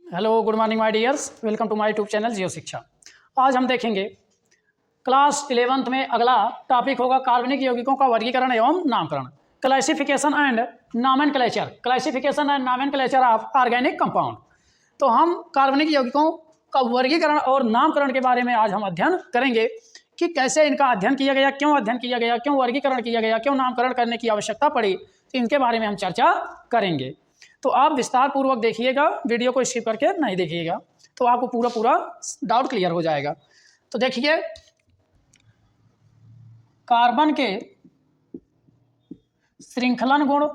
Hello good morning my dears, welcome to my YouTube channel Jio Shiksha. आज हम देखेंगे class 11th में अगला टॉपिक होगा कार्बनिक यौगिकों का वर्गीकरण एवं नामकरण, classification and nomenclature, classification and nomenclature of organic compound. तो हम कार्बनिक यौगिकों का वर्गीकरण और नामकरण के बारे में आज हम अध्ययन करेंगे कि कैसे इनका अध्ययन किया गया, क्यों अध्ययन किया गया, क्यों वर्गीकरण किया गया, क्यों नामकरण करने की आवश्यकता पड़ी, तो इनके बारे में हम चर्चा करेंगे। तो आप विस्तार पूर्वक देखिएगा, वीडियो को स्किप करके नहीं देखिएगा, तो आपको पूरा डाउट क्लियर हो जाएगा। तो देखिए, कार्बन के श्रृंखलन गुण,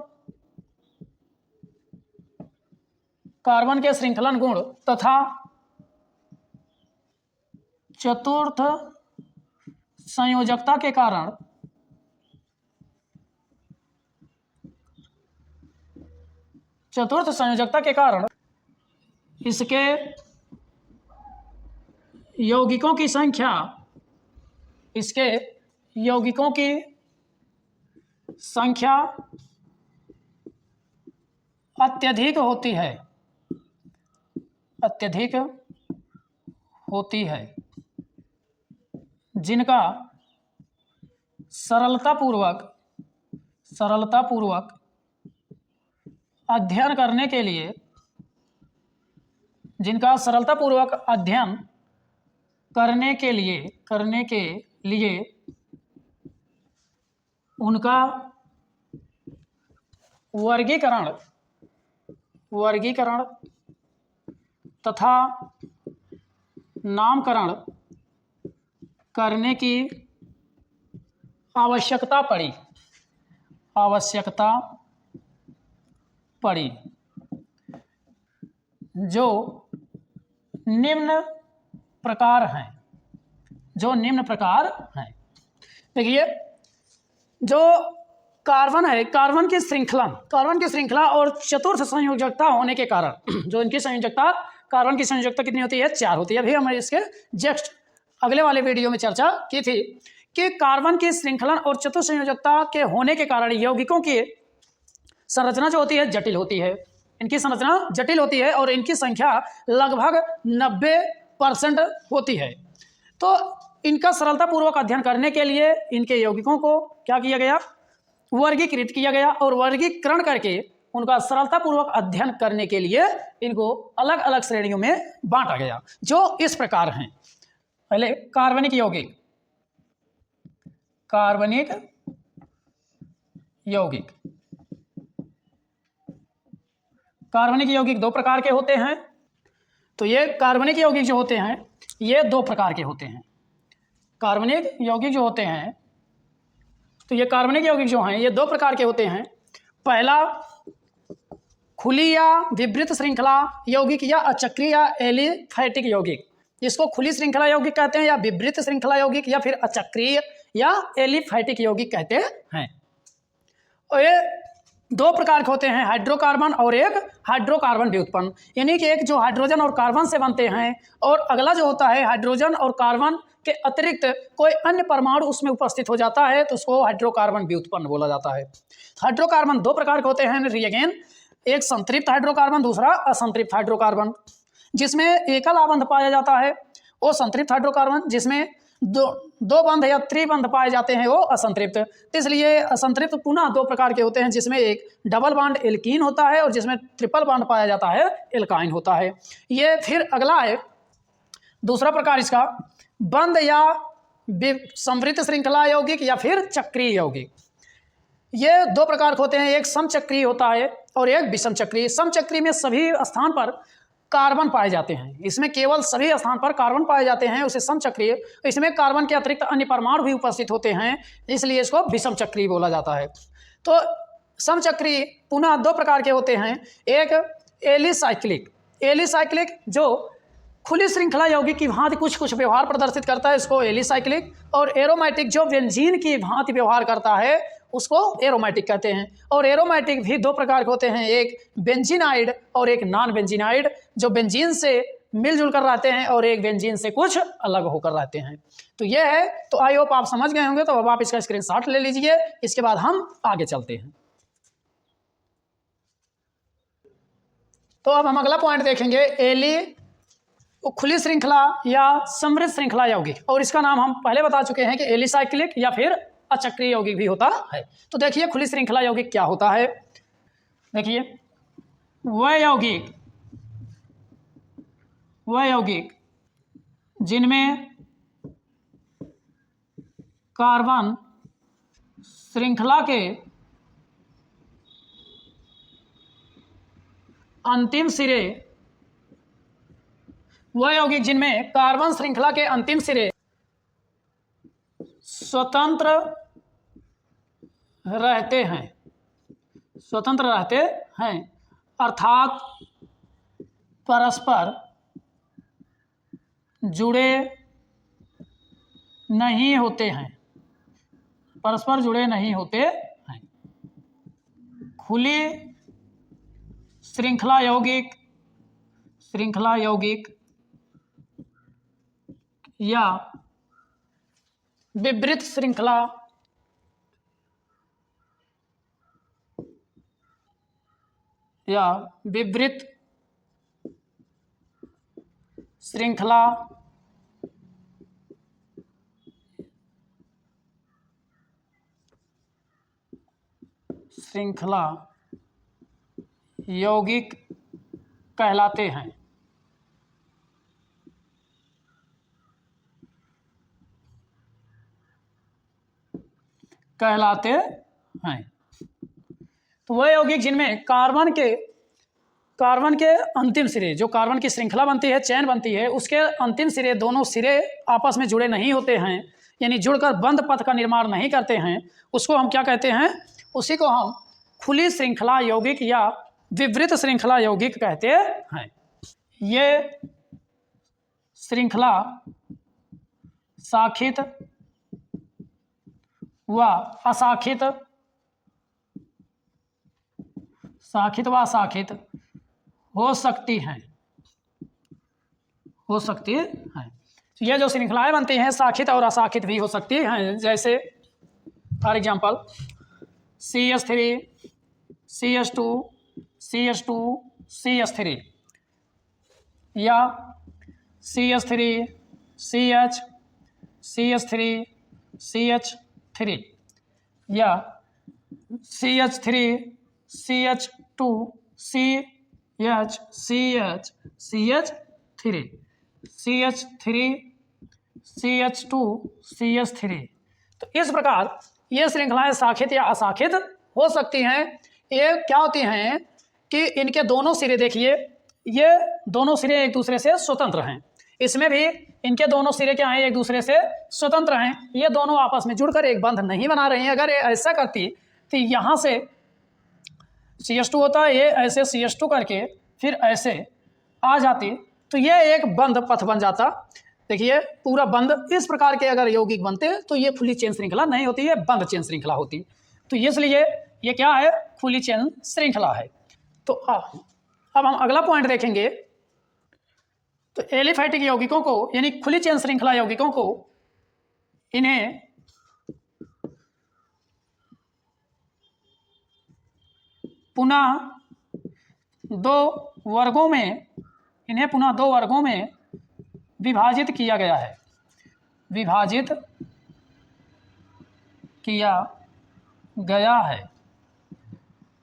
कार्बन के श्रृंखलन गुण तथा चतुर्थ संयोजकता के कारण इसके यौगिकों की संख्या, अत्यधिक होती है, जिनका सरलतापूर्वक अध्ययन करने के लिए उनका वर्गीकरण तथा नामकरण करने की आवश्यकता पड़ी, जो निम्न प्रकार हैं। देखिए, जो कार्बन है, कार्बन की श्रृंखला और चतुर्थ संयोजकता होने के कारण जो इनकी संयोजकता, कार्बन की संयोजकता कितनी होती है? 4 होती है। अभी हमने इसके जस्ट अगले वाले वीडियो में चर्चा की थी कि कार्बन की श्रृंखलन और चतुर्थ संयोजकता के होने के कारण यौगिकों की संरचना जो होती है जटिल होती है, इनकी संरचना जटिल होती है और इनकी संख्या लगभग 90% होती है। तो इनका सरलतापूर्वक अध्ययन करने के लिए इनके यौगिकों को क्या किया गया? वर्गीकृत किया गया, और वर्गीकरण करके उनका सरलतापूर्वक अध्ययन करने के लिए इनको अलग अलग श्रेणियों में बांटा गया, जो इस प्रकार हैं। पहले कार्बनिक यौगिक 2 प्रकार के होते हैं। तो ये कार्बनिक यौगिक जो होते हैं ये 2 प्रकार के होते हैं। कार्बनिक यौगिक जो होते हैं, तो ये कार्बनिक यौगिक जो हैं ये 2 प्रकार के होते हैं। पहला, खुली या विवृत श्रृंखला यौगिक या अचक्रीय या एलिफैटिक यौगिक। इसको खुली श्रृंखला यौगिक कहते हैं, या विवृत श्रृंखला यौगिक, या फिर अचक्रीय या एलिफैटिक यौगिक कहते हैं। और ये 2 प्रकार के होते हैं, हाइड्रोकार्बन और एक हाइड्रोकार्बन व्युत्पन्न, यानी कि एक जो हाइड्रोजन और कार्बन से बनते हैं, और अगला जो होता है हाइड्रोजन और कार्बन के अतिरिक्त कोई अन्य परमाणु उसमें उपस्थित हो जाता है, तो उसको हाइड्रोकार्बन व्युत्पन्न बोला जाता है। हाइड्रोकार्बन 2 प्रकार के होते हैं रिएगेन, एक संतृप्त हाइड्रोकार्बन, दूसरा असंतृप्त हाइड्रोकार्बन। जिसमें एकल आबंध पाया जाता है वो संतृप्त हाइड्रोकार्बन, जिसमें दो बंध या त्रिबंध पाए जाते हैं वो असंतृप्त। तो इसलिए असंतृप्त पुनः 2 प्रकार के होते हैं, जिसमें एक डबल बॉन्ड एल्कीन होता है और जिसमें ट्रिपल बॉन्ड पाया जाता है एल्काइन होता है। ये फिर अगला है दूसरा प्रकार इसका, बंध या समवृत्त श्रृंखला यौगिक या फिर चक्रीय यौगिक। ये 2 प्रकार के होते हैं, एक समचक्रीय होता है और एक विषम चक्रीय। समचक्रीय में सभी स्थान पर कार्बन पाए जाते हैं, इसमें केवल सभी स्थान पर कार्बन पाए जाते हैं, उसे समचक्रीय। इसमें कार्बन के अतिरिक्त अन्य परमाणु भी उपस्थित होते हैं, इसलिए इसको विषम चक्रीय बोला जाता है। तो समचक्रीय पुनः 2 प्रकार के होते हैं, एक एलिसाइक्लिक जो खुली श्रृंखला यौगिक की भांति कुछ व्यवहार प्रदर्शित करता है, इसको एलिसाइक्लिक, और एरोमेटिक जो बेंजीन की भांति व्यवहार करता है उसको एरोमेटिक कहते हैं। और एरोमेटिक भी 2 प्रकार के होते हैं, एक बेंजीनाइड और एक नॉन बेंजीनाइड, जो बेंजीन से मिलजुल कर रहते हैं और एक बेंजीन से कुछ अलग होकर रहते हैं। तो ये है, तो आई होप आप समझ गए होंगे। तो अब आप इसका स्क्रीनशॉट ले लीजिए, इसके बाद हम आगे चलते हैं। तो अब हम अगला पॉइंट देखेंगे, खुली श्रृंखला या समृद्ध श्रृंखला यौगिक, और इसका नाम हम पहले बता चुके हैं कि एलिसाइक्लिक या फिर अचक्रीय यौगिक भी होता है। तो देखिए खुली श्रृंखला यौगिक क्या होता है। देखिए वह यौगिक जिनमें कार्बन श्रृंखला के अंतिम सिरे स्वतंत्र रहते हैं अर्थात परस्पर जुड़े नहीं होते हैं, खुली श्रृंखला यौगिक या विवृत श्रृंखला यौगिक कहलाते हैं। तो वह यौगिक जिनमें कार्बन के अंतिम सिरे, जो कार्बन की श्रृंखला बनती है, चेन बनती है, उसके अंतिम सिरे, दोनों सिरे आपस में जुड़े नहीं होते हैं, यानी जुड़कर बंद पथ का निर्माण नहीं करते हैं, उसको हम क्या कहते हैं? उसी को हम खुली श्रृंखला यौगिक या विवृत श्रृंखला यौगिक कहते हैं। ये श्रृंखला शाखित व अशाखित हो सकती हैं। तो ये जो श्रृंखलाएं बनती हैं शाखित और अशाखित भी हो सकती हैं, जैसे for example CH3 CH2 CH2 CH3 या CH3 CH CH3 CH3 या CH3 CH2 CH CH CH3 CH3 CH2 CH3। तो इस प्रकार ये श्रृंखलाएं शाखित या अशाखित हो सकती हैं। ये क्या होती हैं कि इनके दोनों सिरे, देखिए ये दोनों सिरे एक दूसरे से स्वतंत्र हैं, इसमें भी इनके दोनों सिरे क्या हैं? एक दूसरे से स्वतंत्र हैं। ये दोनों आपस में जुड़कर एक बंध नहीं बना रही हैं। अगर ये ऐसा करती तो यहाँ से CH2 होता है, ये ऐसे CH2 करके फिर ऐसे आ जाती, तो ये एक बंध पथ बन जाता। देखिए पूरा बंद इस प्रकार के अगर यौगिक बनते तो ये खुली चेन श्रृंखला नहीं होती, ये बंद चेन श्रृंखला होती। तो इसलिए ये क्या है? खुली चेन श्रृंखला है। तो अब हम अगला पॉइंट देखेंगे। तो एलिफैटिक यौगिकों को यानी खुली चेन श्रृंखला यौगिकों को इन्हें पुनः दो वर्गों में विभाजित किया गया है।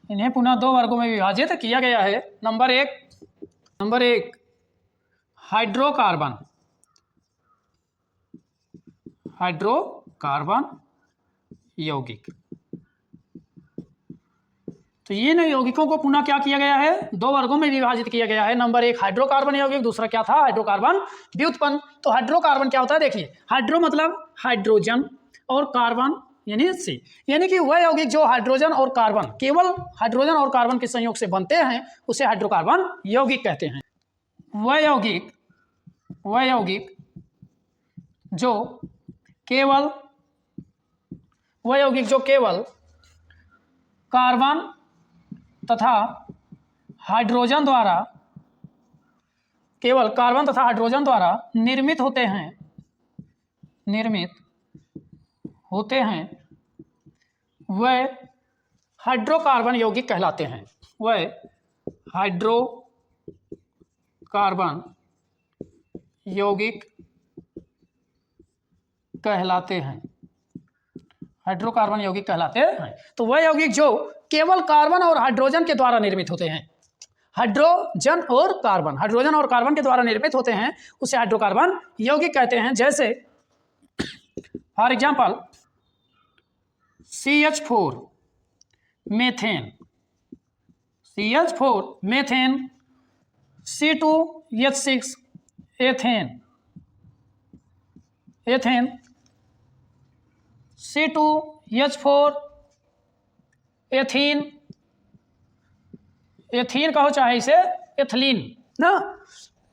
इन्हें पुनः दो वर्गों में विभाजित किया गया है। नंबर एक हाइड्रोकार्बन यौगिक। तो इन यौगिकों को पुनः क्या किया गया है? दो वर्गों में विभाजित किया गया है। नंबर एक हाइड्रोकार्बन यौगिक, दूसरा क्या था? हाइड्रोकार्बन व्युत्पन्न। तो हाइड्रोकार्बन क्या होता है? देखिए हाइड्रो मतलब हाइड्रोजन और कार्बन यानी C, यानी कि वह यौगिक जो हाइड्रोजन और कार्बन, केवल हाइड्रोजन और कार्बन के संयोग से बनते हैं, उसे हाइड्रोकार्बन यौगिक कहते हैं। वह यौगिक जो केवल कार्बन तथा हाइड्रोजन द्वारा निर्मित होते हैं वह हाइड्रोकार्बन यौगिक कहलाते हैं। कार्बन यौगिक कहलाते हैं, हाइड्रोकार्बन यौगिक कहलाते हैं। तो वह यौगिक जो केवल कार्बन और हाइड्रोजन के द्वारा निर्मित होते हैं, हाइड्रोजन और कार्बन के द्वारा निर्मित होते हैं, उसे हाइड्रोकार्बन यौगिक कहते हैं। जैसे for example CH4 methane, CH4 methane, C2H6 ethane, C2H4 ethene, ethene कहो चाहे इसे एथिलीन ना,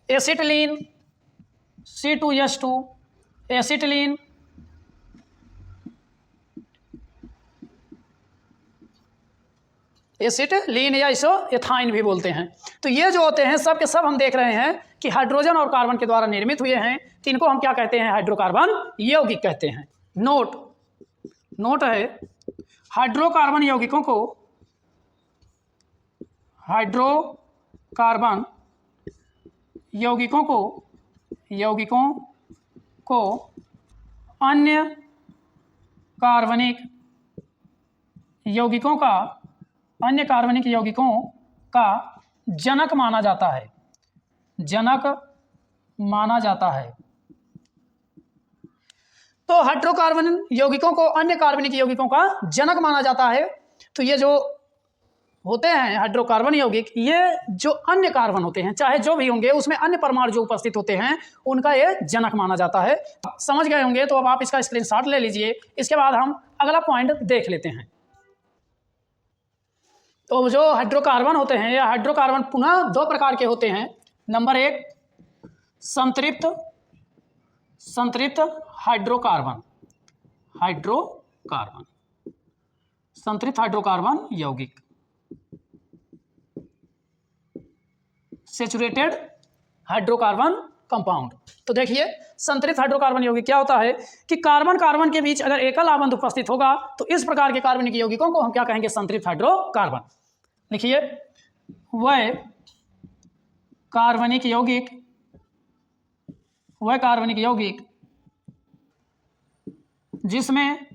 एसिटिलीन, C2H2 एसिटिलीन, एसिटिलीन या इसे एथाइन भी बोलते हैं। तो ये जो होते हैं सब के सब हम देख रहे हैं कि हाइड्रोजन और कार्बन के द्वारा निर्मित हुए हैं, तो इनको हम क्या कहते हैं? हाइड्रोकार्बन यौगिक कहते हैं। नोट है, हाइड्रोकार्बन यौगिकों को अन्य कार्बनिक यौगिकों का जनक माना जाता है। तो हाइड्रोकार्बन यौगिकों को अन्य कार्बनिक यौगिकों का जनक माना जाता है। तो ये जो होते हैं हाइड्रोकार्बन यौगिक, ये जो अन्य कार्बन होते हैं चाहे जो भी होंगे उसमें अन्य परमाणु जो उपस्थित होते हैं उनका ये जनक माना जाता है। समझ गए होंगे, तो अब आप इसका स्क्रीनशॉट ले लीजिए। इसके बाद हम अगला पॉइंट देख लेते हैं। तो जो हाइड्रोकार्बन होते हैं, या हाइड्रोकार्बन पुनः दो प्रकार के होते हैं। नंबर 1 संतृप्त हाइड्रोकार्बन, संतृप्त हाइड्रोकार्बन यौगिक, सैचुरेटेड हाइड्रोकार्बन कंपाउंड। तो देखिए संतृप्त हाइड्रोकार्बन यौगिक क्या होता है कि कार्बन के बीच अगर एकल आबंध उपस्थित होगा तो इस प्रकार के कार्बनिक यौगिकों को हम क्या कहेंगे? संतृप्त हाइड्रोकार्बन। लिखिए, वह कार्बनिक यौगिक जिसमें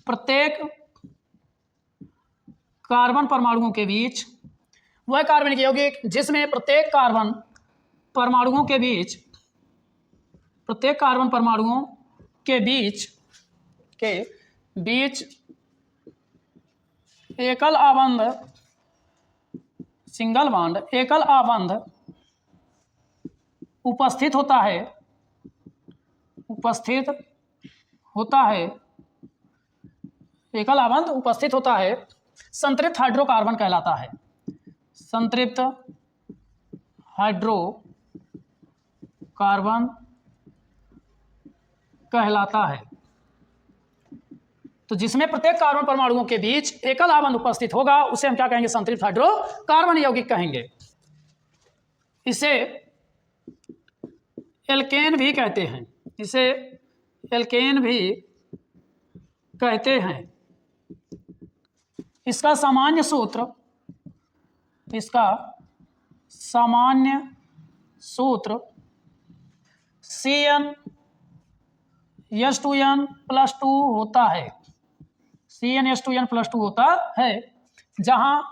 प्रत्येक कार्बन परमाणुओं के बीच, वह कार्बनिक यौगिक जिसमें प्रत्येक कार्बन परमाणुओं के बीच एकल आबंध, सिंगल बॉन्ड, एकल आबंध उपस्थित होता है, संतृप्त हाइड्रोकार्बन कहलाता है। संतृप्त हाइड्रोकार्बन कहलाता है। तो जिसमें प्रत्येक कार्बन परमाणुओं के बीच एकल आबंध उपस्थित होगा उसे हम क्या कहेंगे? संतृप्त हाइड्रोकार्बन यौगिक कहेंगे। इसे एल्केन भी कहते हैं। इसका सामान्य सूत्र CnH2n+2 होता है। CnH2n+2 होता है, जहां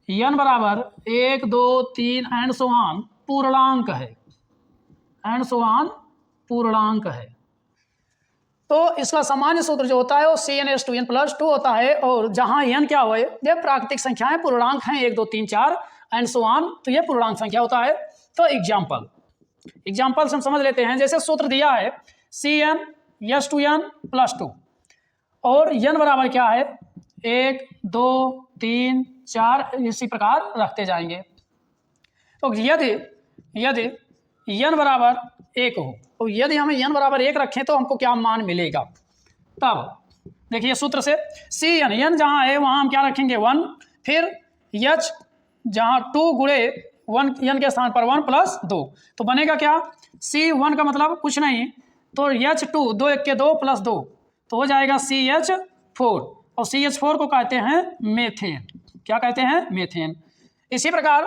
n बराबर 1, 2, 3 एंड सो ऑन पूर्णांक है। तो इसका सामान्य सूत्र जो होता है वो CnH2n+2 होता है, और जहां n क्या हो, ये प्राकृतिक संख्याएं पूर्णांक हैं, 1, 2, 3, 4 एंड सो ऑन, तो ये पूर्णांक संख्या होता है। तो एग्जाम्पल से हम समझ लेते हैं। जैसे सूत्र दिया है CnH2n+2 और n बराबर क्या है? 1, 2, 3, 4 इसी प्रकार रखते जाएंगे। तो यदि n बराबर 1 हो, तो यदि हम n बराबर 1 रखें तो हमको क्या मान मिलेगा? तब देखिए सूत्र से n जहाँ है वहाँ हम क्या रखेंगे? 1, फिर h जहाँ 2 गुणे 1 n के स्थान पर 1 + 2, तो बनेगा क्या? C1 का मतलब कुछ नहीं, तो H2 2 1 के 2 + 2, तो हो जाएगा CH4, और CH4 को कहते हैं मेथेन। क्या कहते हैं? मेथेन। इसी प्रकार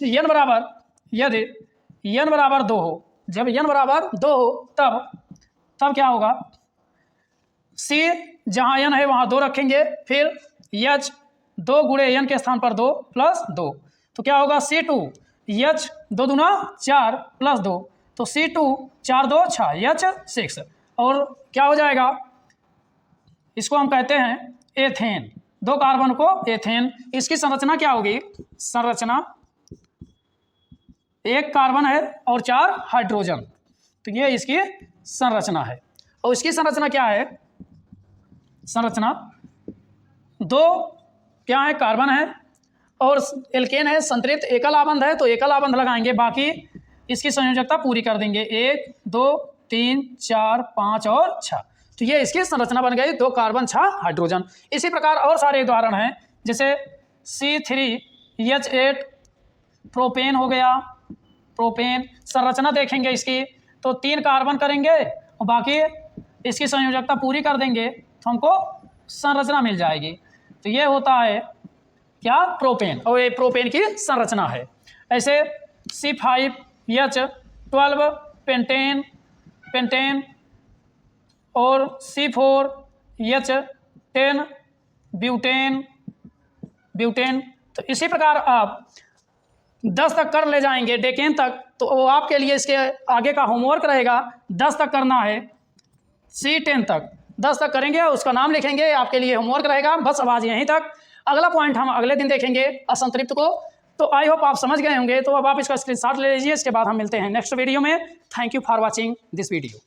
n बराबर, यदि n बराबर 2 हो, जब n बराबर 2 हो तब क्या होगा, C जहाँ n है वहाँ 2 रखेंगे, फिर H 2 गुणे n के स्थान पर 2 प्लस 2, तो क्या होगा C2 H 2 दूना 4 प्लस 2, तो C2 4 2 6 H 6, और क्या हो जाएगा, इसको हम कहते हैं एथेन, 2 कार्बन को एथेन। इसकी संरचना क्या होगी, संरचना 1 कार्बन है और 4 हाइड्रोजन, तो ये इसकी संरचना है। और इसकी संरचना क्या है, संरचना 2 क्या है, कार्बन है और एल्केन है, संतृप्त एकल आबंध है, तो एकल आबंध लगाएंगे, बाकी इसकी संयोजकता पूरी कर देंगे, 1 2 3 4 5 और 6, तो ये इसकी संरचना बन गई, 2 कार्बन 6 हाइड्रोजन। इसी प्रकार और सारे उदाहरण हैं, जैसे C3H8 प्रोपेन हो गया, प्रोपेन संरचना देखेंगे इसकी, तो 3 कार्बन करेंगे और बाकी इसकी संयोजकता पूरी कर देंगे तो हमको संरचना मिल जाएगी, तो ये होता है क्या, प्रोपेन, और ये प्रोपेन की संरचना है। ऐसे C5H12 पेंटेन और C4H10 ब्यूटेन। तो इसी प्रकार आप 10 तक कर ले जाएंगे, डेकेन तक, तो वो आपके लिए इसके आगे का होमवर्क रहेगा, 10 तक करना है, C10 तक 10 तक करेंगे, उसका नाम लिखेंगे, आपके लिए होमवर्क रहेगा। बस अब आज यहीं तक, अगला पॉइंट हम अगले दिन देखेंगे असंतृप्त को। तो आई होप आप समझ गए होंगे, तो अब आप इसका स्क्रीनशॉट ले लीजिए, इसके बाद हम मिलते हैं नेक्स्ट वीडियो में। Thank you for watching this video.